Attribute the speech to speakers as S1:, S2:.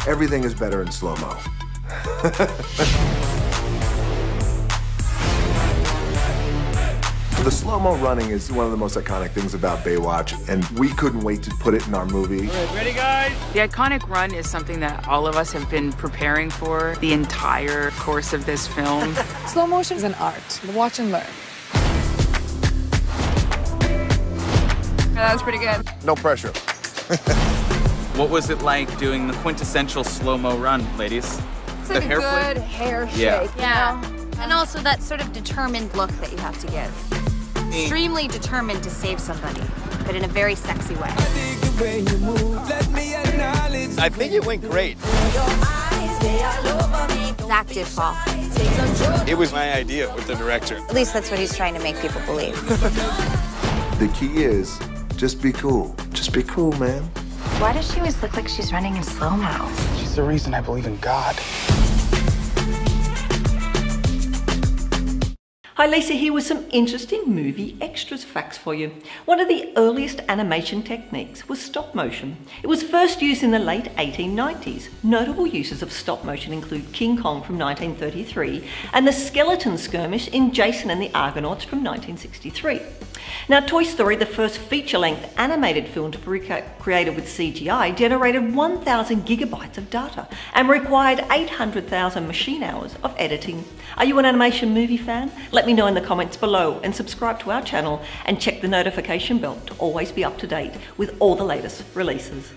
S1: Everything is better in slow-mo. The slow-mo running is one of the most iconic things about Baywatch, and we couldn't wait to put it in our movie.
S2: Ready, guys?
S3: The iconic run is something that all of us have been preparing for the entire course of this film.
S4: Slow motion is an art. Watch and learn. That was pretty good.
S1: No pressure.
S2: What was it like doing the quintessential slow-mo run, ladies?
S4: It's like a good hair shake.
S5: Yeah. And also that sort of determined look that you have to give. Extremely determined to save somebody, but in a very sexy way.
S6: I think it went great.
S5: Zach did fall.
S6: It was my idea with the director.
S5: At least that's what he's trying to make people believe.
S1: The key is, just be cool. Just be cool, man.
S5: Why does she always look like she's running in slow-mo?
S6: She's the reason I believe in God.
S7: Hi Lisa here with some interesting movie extras facts for you. One of the earliest animation techniques was stop motion. It was first used in the late 1890s. Notable uses of stop motion include King Kong from 1933 and the Skeleton Skirmish in Jason and the Argonauts from 1963. Now, Toy Story, the first feature-length animated film to be created with CGI, generated 1,000 gigabytes of data and required 800,000 machine hours of editing. Are you an animation movie fan? Let me know in the comments below and subscribe to our channel and check the notification bell to always be up to date with all the latest releases.